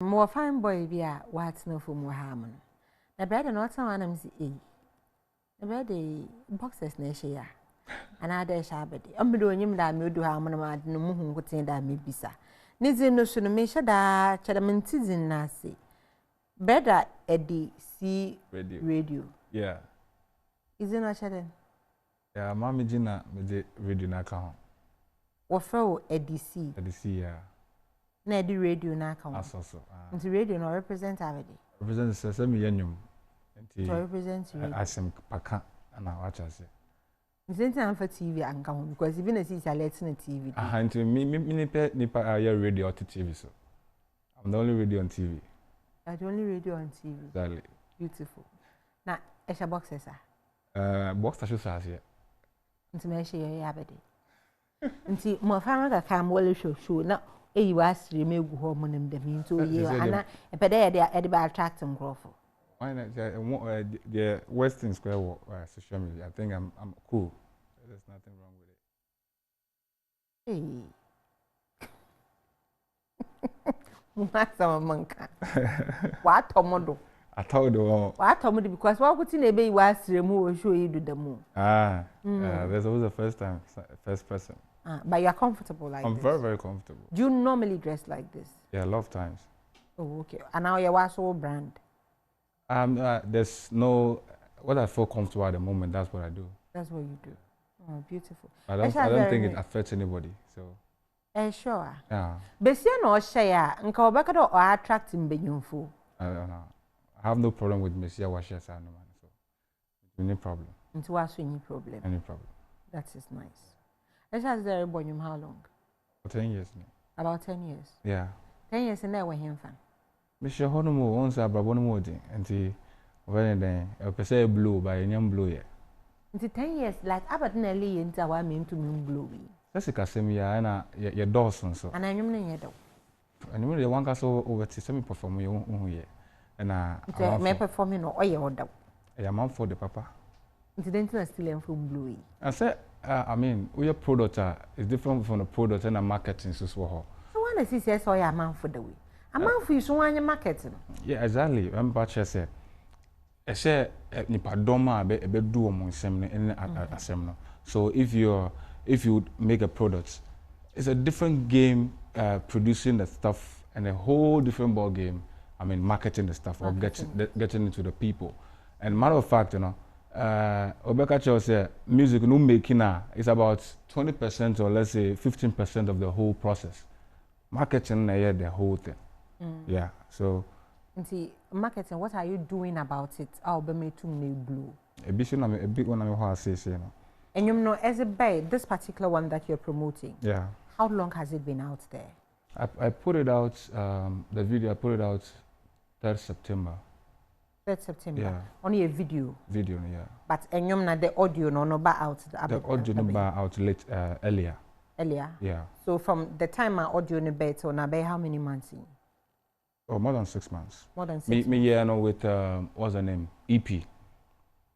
More fine boy be what's no for more harmon. The bread and not some animals eat. The bread boxes next year. And I dare shabby. I'm doing him that me do harmon about no moon would say that me bisa. Nizzy no sooner me shut that chadamantiz in Nasi. Better Edy C Radio. Yeah. Is it not shedding? Yeah, Mammy Gina with the radio na account. Or throw Edy C. Edy C, yeah. Edy Radio na account. Also. The radio no represent already. Represent Sesame Yenium. To represent you. I some Paka and I watch us. It's time for TV and come because even as it's a letting TV. And to me, nipa radio to TV, so I'm the only radio on TV. The only radio on TV. Exactly. Beautiful. Now, it's a boxer, Box should say here. Into my share, Yabadi. And see, my family can well show. Now, you was remove home on them into a year, and a peday they are edible attracting growth. Why not? The Western Square social media. I think I'm cool. There's nothing wrong with it. Hey. Some monka. What Tomodo? I told you. What Tomodo? Because what would in a bay was remove show you do the moon. There's always the first person. But you're comfortable like I'm this? very, very comfortable. Do you normally dress like this? Yeah, a lot of times. Oh, okay. And now you are so brand. There's no what I feel comfortable at the moment. That's what I do. That's what you do. Oh, beautiful. I don't think it affects anybody. So. Sure. Yeah. But you know, share. Nka obekado or attracting benyunfo. I don't know. I have no problem with Messiah Washer so any problem. Into us any problem. Any problem. That is nice. Let's ask the boyum how long? For 10 years. About 10 years. Yeah. 10 years and there were him fan. Monsieur Honomo once a Brabon and the very then a per se blue by a young blue year. Into 10 years, like Abertinelli into our mean to moon bluey. That's a Casemia and your Dawson so. And I know your dog. And you the one castle over to semi perform your own year. And I may performing or your dog. I am for the papa. Incidentally, still from bluey. I said, I mean, we are product is different from the product and the marketing so well. So one is says, oh, yeah, man for the way. A man for you, so on your marketing. Yeah, exactly. I'm about to say, I say, Nipa Doma, a bit do among seminar and assembly. So if you make a product, it's a different game producing the stuff and a whole different ball game. I mean, marketing the stuff or getting into the people. And matter of fact, you know, Obeka Cho said music no making is about 20% or let's say 15% of the whole process. Marketing the whole thing. Yeah. So see, marketing, what are you doing about it? I'll be made to me blue. A big one I say, you know. And you know, as a bay, this particular one that you're promoting. Yeah. How long has it been out there? I put it out, the video I put it out 3rd September. 3rd September. Yeah. Only a video. Video, yeah. But and you the audio no bar out. The audio no bar out late earlier. Earlier. Yeah. So from the time my audio no bet so now by how many months in? Oh, more than 6 months. More than 6 months. Me yeah, no with what's the name? EP.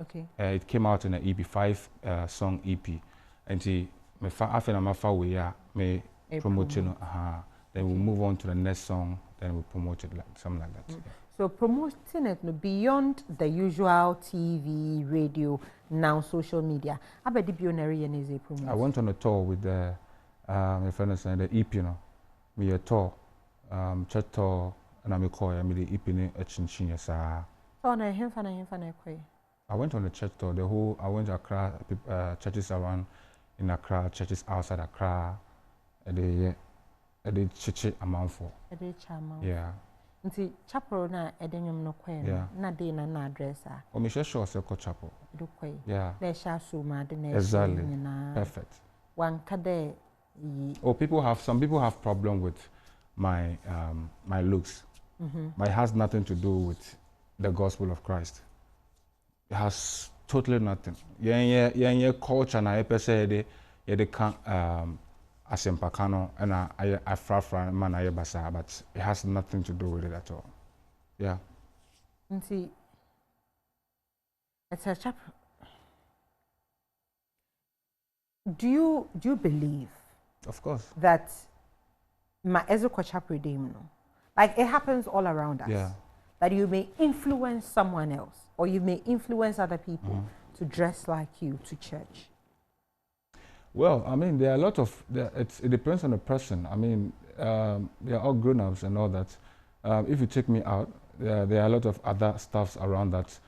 Okay. It came out in an EP, 5 song EP, and me after I'm we me promote you know, then we move on to the next song, then we promote it like something like that. Yeah. So promoting it no, beyond the usual TV, radio, now social media. I bet the pioneer is a promotion. I went on a tour with the my friends and the EP, you know, me a tour, church tour, and I'm a call. I made the EP in a chinchin sa. So na him fan kwe. I went on a church tour. I went to Accra, churches around in Accra, churches outside Accra. They chichi amount for. Yeah. Nti chapel na edenyum no kwe na dey na address a. O me sure say ko chapel. Do kwe. Yeah. Na sha so ma de na. Exactly. Perfect. One kade. Oh, some people have problem with my my looks. But it has nothing to do with the gospel of Christ. It has totally nothing. Yeah, culture na e pese de can asempakano and I fra man I basa, but it has nothing to do with it at all. Yeah. See, it's a chap. Do you believe? Of course. That my ezekwa chapel dem no. Like it happens all around us. Yeah. That you may influence someone else, or you may influence other people to dress like you to church. Well, I mean, there are a lot of, it depends on the person. I mean, they are all grown-ups and all that. If you take me out, there are a lot of other stuffs around that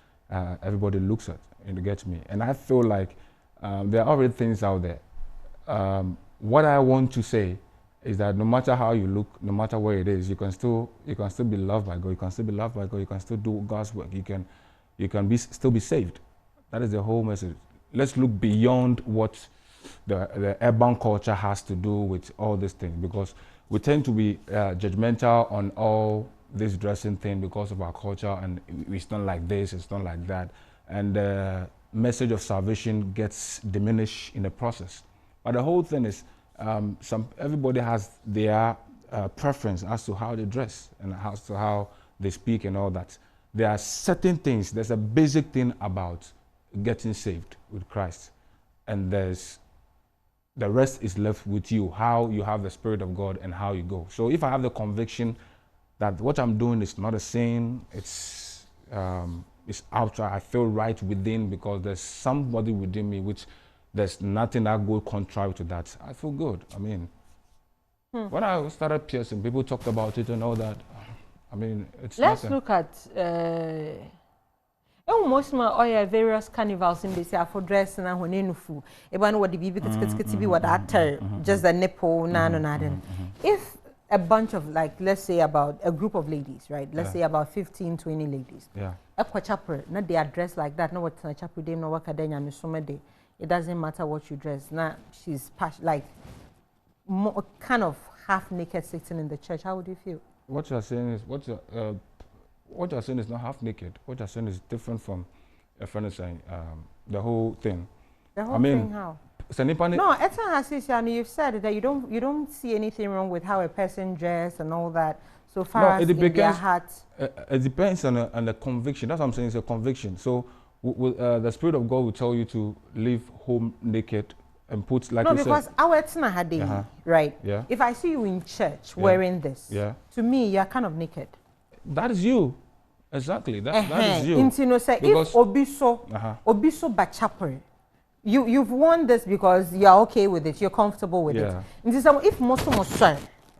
everybody looks at, and you get me. And I feel like there are already things out there. What I want to say is that no matter how you look, no matter where it is, you can still be loved by God. You can still be loved by God. You can still do God's work. You can still be saved. That is the whole message. Let's look beyond what the urban culture has to do with all these things, because we tend to be judgmental on all this dressing thing because of our culture, and it's not like this, it's not like that, and the message of salvation gets diminished in the process. But the whole thing is, everybody has their preference as to how they dress and as to how they speak and all that. There are certain things. There's a basic thing about getting saved with Christ, and the rest is left with you, how you have the Spirit of God and how you go. So if I have the conviction that what I'm doing is not a sin, it's outside, I feel right within because there's somebody within me which there's nothing that goes contrary to that, I feel good. I mean, when I started piercing, people talked about it and all that. I mean, it's Let's nothing. look at most of various carnivals in this for dress and when in food. Even what the baby be what that just the nipple, If a bunch of, like, let's say about a group of ladies, right? Let's say about 15, 20 ladies. Yeah. Not they are dressed like that. No what chapel them, no work day. It doesn't matter what you dress. Now she's like more, kind of half naked sitting in the church. How would you feel? What you're saying is what you're saying is not half naked. What you're saying is different from a friend is saying. The whole thing. The whole thing how? No, Ethan has said, and you've said that you don't see anything wrong with how a person dressed and all that. So far as in their heart. It depends on the conviction. That's what I'm saying. It's a conviction. So the Spirit of God will tell you to leave home naked and put, like you said. No, because our Etna had right? Yeah. If I see you in church wearing this, to me you're kind of naked. That is you. Exactly. That is you. Intino say if obiso bachapel, you've worn this because you're okay with it, you're comfortable with it. If most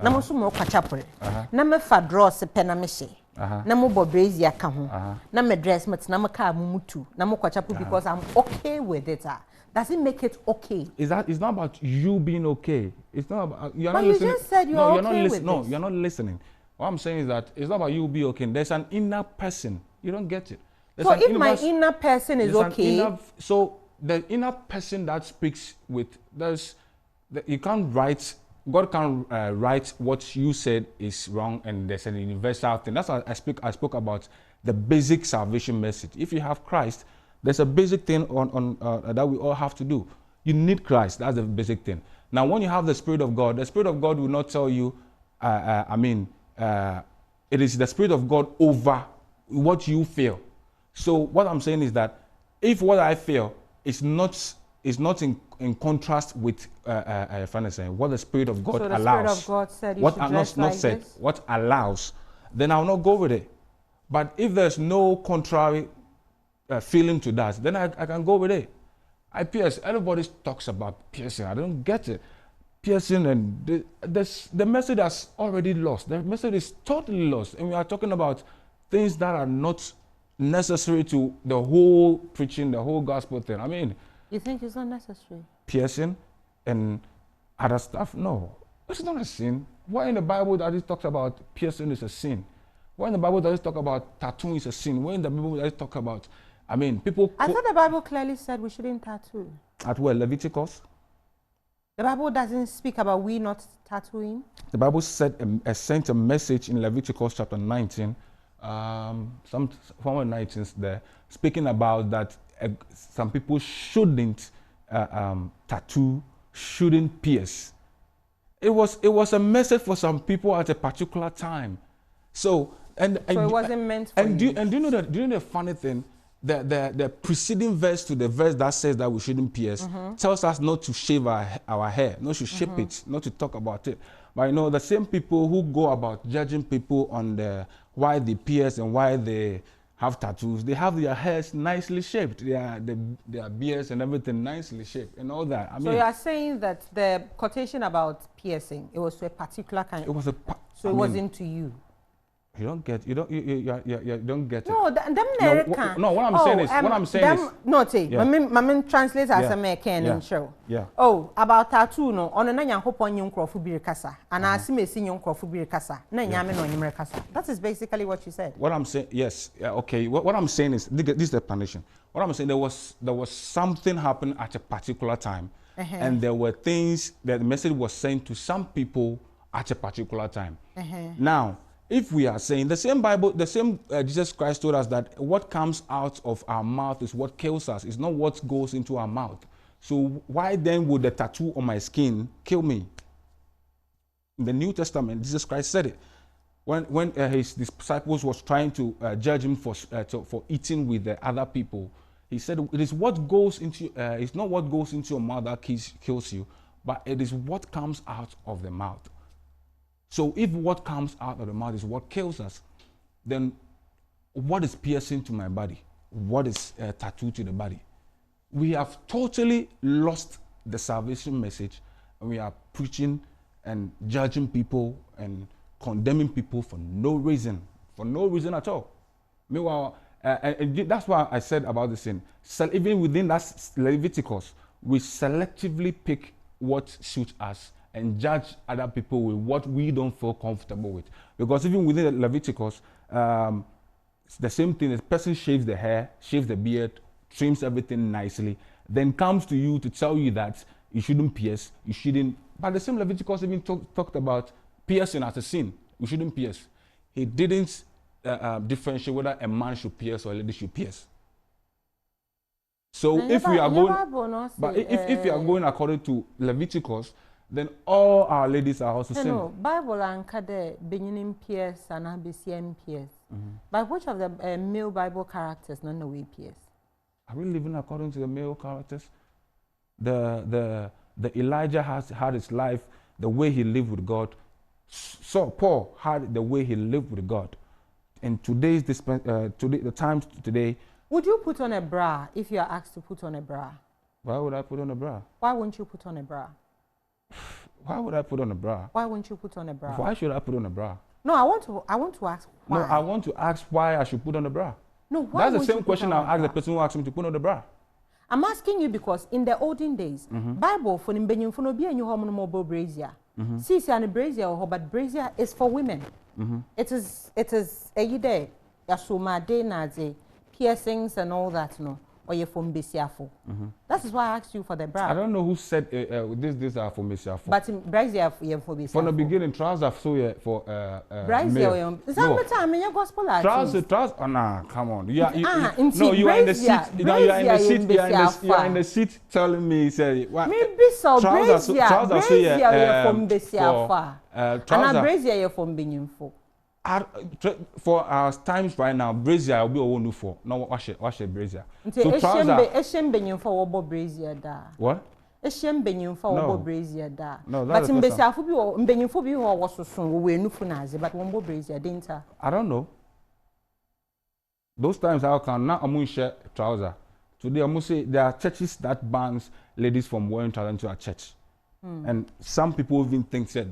na mo so mo kwachapel na me fa draw se pena me she na mo bobrazi aka ho na me dress mat na mo ka mutu na mo kwachapel because I'm okay with it. Does it make it okay? It's not about you being okay. It's not about you're but not you listening. Just said you're okay with no, this. You're not listening. What I'm saying is that it's not about you be okay. There's an inner person. You don't get it. So if my inner person is okay, so the inner person that speaks with you can't write. God can't write what you said is wrong, and there's an universal thing. That's why I spoke about the basic salvation message. If you have Christ, there's a basic thing on that we all have to do. You need Christ. That's the basic thing. Now, when you have the Spirit of God will not tell you. It is the Spirit of God over what you feel. So what I'm saying is that if what I feel is not in contrast with what the Spirit of God allows. Spirit of God said you should dress like this? What allows, then I'll not go with it. But if there's no contrary feeling to that, then I can go with it. I pierce. Everybody talks about piercing. I don't get it. Piercing, and the message has already lost. The message is totally lost. And we are talking about things that are not necessary to the whole preaching, the whole gospel thing. I mean, you think it's not necessary? Piercing and other stuff? No, it's not a sin. Why in the Bible does it talk about piercing is a sin? Why in the Bible does it talk about tattooing is a sin? Why in the Bible does it talk about, people... I thought the Bible clearly said we shouldn't tattoo. At where? Leviticus? The Bible doesn't speak about we not tattooing. The Bible said sent a message in Leviticus chapter 19, some form of 19 there, speaking about that some people shouldn't tattoo, shouldn't pierce. It was a message for some people at a particular time. So it wasn't meant for you. Do you know the funny thing? The preceding verse to the verse that says that we shouldn't pierce tells us not to shave our hair, not to shape it, not to talk about it. But you know, the same people who go about judging people on why they pierce and why they have tattoos, they have their hairs nicely shaped, their beards and everything nicely shaped and all that. I mean, so you are saying that the quotation about piercing, it was to a particular kind. It was a. So it wasn't to you. You don't get. You don't get it. No, what I'm saying is. No, say. My translate as a man show. Yeah. Oh, about tattoo no. On a nanya hope on young crofubiri kasa. And I see me seeing young crofubiri kasa. Nanya men on your kasa. That is basically what you said. What I'm saying, yes, okay. What I'm saying is this is the explanation. What I'm saying, there was something happened at a particular time, and there were things that the message was sent to some people at a particular time. Now, if we are saying the same Bible, the same Jesus Christ told us that what comes out of our mouth is what kills us. It's not what goes into our mouth. So why then would the tattoo on my skin kill me? In the New Testament, Jesus Christ said it. When his disciples was trying to judge him for eating with the other people, he said, "It is what goes into. It's not what goes into your mouth that kills you, but it is what comes out of the mouth." So if what comes out of the mouth is what kills us, then what is piercing to my body? What is tattoo to the body? We have totally lost the salvation message, and we are preaching and judging people and condemning people for no reason at all. Meanwhile, and that's why I said about the sin. So even within that Leviticus, we selectively pick what suits us and judge other people with what we don't feel comfortable with. Because even within the Leviticus, it's the same thing. The person shaves the hair, shaves the beard, trims everything nicely, then comes to you to tell you that you shouldn't pierce, you shouldn't. But the same Leviticus even talked about piercing as a sin. We shouldn't pierce. He didn't differentiate whether a man should pierce or a lady should pierce. So if we are going, but if we are going according to Leviticus, then all our ladies are also sin. No, Bible and Kade beginning pierce and ABCM pierce. But which of the male Bible characters none the way pierce? Are we living according to the male characters? The Elijah had his life, the way he lived with God. So Paul had the way he lived with God. And the times today. Would you put on a bra if you are asked to put on a bra? Why would I put on a bra? Why wouldn't you put on a bra? Why would I put on a bra? Why wouldn't you put on a bra? Why should I put on a bra? No, I want to ask why. No, I want to ask why I should put on a bra. No, why? That's the same question I'll ask the person who asked me to put on the bra. I'm asking you because in the olden days, Bible for nimbenyin for no be any homo mobile brazier. See, and brazier or but brazier is for women. It is a day. Yasuma day na day piercings and all that no. Or you're from Besiafo. That is why I asked you for the bra. I don't know who said these are for Besiafo. But in brazier for Besiafo. From the beginning, trousers so for brazier. Is that what time in your gospel? Trousers. Oh nah, come on. You are in the seat. You are in the seat telling me say what? Maybe so. Brazier from Besiafo. And brazier you're from Benyimfo. For our times right now, brazier will be a one for. No, wash it brazier. So trouser. Eshem benyin for obo brazier da. What? Eshem benyin for obo brazier da. No, but in Besiafo bi benyin for bi ho was so we nufu naze, but one brazier didn't. I don't know. Those times I can now amun share trouser. Today I must say there are churches that bans ladies from wearing trouser into a church. And some people even think that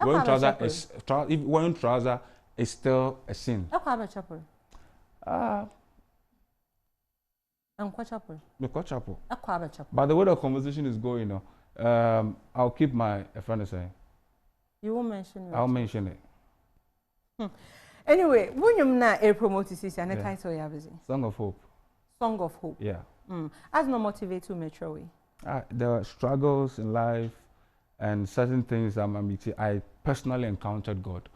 wearing trouser is still a sin. Chapel. Chapel. Chapel. By the way the conversation is going, I'll keep my friend saying. You will mention it. I'll mention it. Anyway, when you na promote this and the title you busy. Song of Hope. Song of Hope. Yeah. As no motivate to metro way. There are struggles in life and certain things I personally encountered God.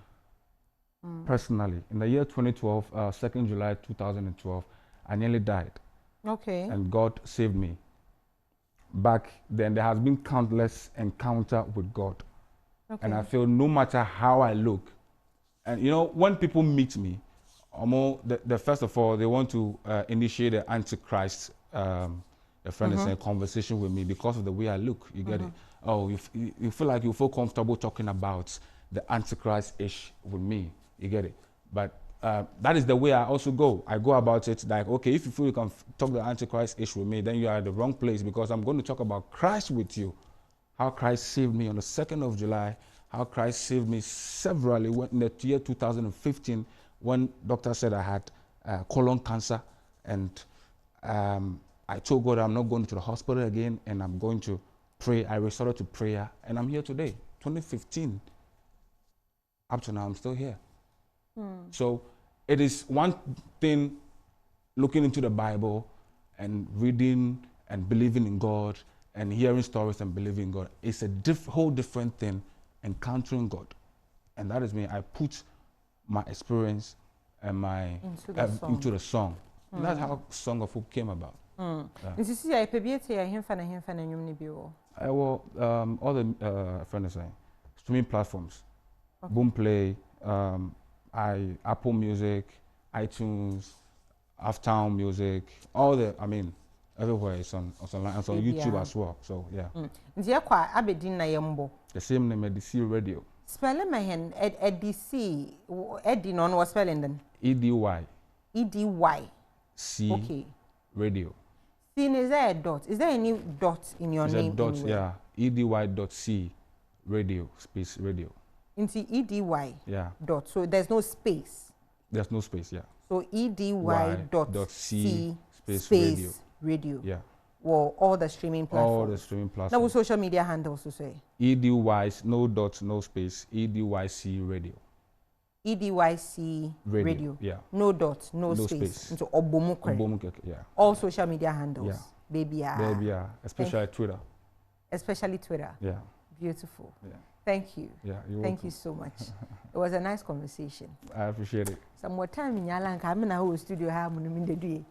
Personally. In the year 2012, 2nd July 2012, I nearly died. Okay. And God saved me. Back then, there has been countless encounter with God. Okay. And I feel no matter how I look, and you know, when people meet me, first of all, they want to initiate an antichrist a friend is saying conversation with me because of the way I look. You get it? oh, you feel like you feel comfortable talking about the Antichrist ish with me. You get it? But that is the way I also go. I go about it like, okay, if you feel you can talk the Antichrist ish with me, then you are at the wrong place, because I'm going to talk about Christ with you. How Christ saved me on the 2nd of July, how Christ saved me severally in the year 2015 when doctor said I had colon cancer, and I told God I'm not going to the hospital again, and I'm going to pray. I resorted to prayer, and I'm here today. 2015, up to now, I'm still here. So it is one thing looking into the Bible and reading and believing in God and hearing stories and believing in God. It's a whole different thing encountering God. And that is me. I put my experience and my into the song. And that's how Song of Hope came about. All the streaming platforms, Boomplay, Apple Music, iTunes, Halftown Music, all the, I mean, everywhere. It's on YouTube as well. So yeah. The same name, Edy C Radio. Spell my hand, Edy C. Edy non was spelling then. EDY. EDY. C. Okay. Radio. C, is there a dot? Is there any dot in your name? Dot, yeah. EDY.C. Radio, space radio. Into EDY. Yeah. Dot. So there's no space. There's no space, yeah. So EDY.C space radio. Yeah. Well, all the streaming platforms. All the streaming platforms. Now, social media handles to say. EDY, no dot, no space. EDYC Radio. EDYC Radio. Yeah. No dot, no space. Into Obomukwe, yeah. All social media handles. Yeah. Baby, especially Twitter. Especially Twitter. Yeah. Beautiful. Yeah. Thank you. Yeah, Thank you so much. It was a nice conversation. I appreciate it. Some more time in Yalanka. I'm in a studio. I'm in the day.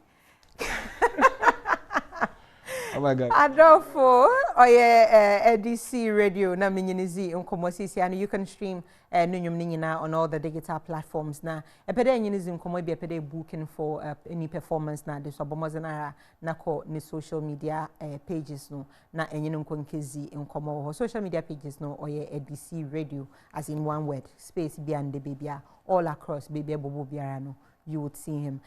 Oh my God. Adolfo, Edy C Radio, na minyinizi unkomosisi, and you can stream Nunyum on all the digital platforms. Na epede nyinizi unkomo bi epede booking for any performance na de sobomozana na ko ni social media pages no na enyinu nkonkezi unkomo social media pages no oye Edy C Radio, as in one word, space beyond the baby all across baby bobo biara no, you would see him.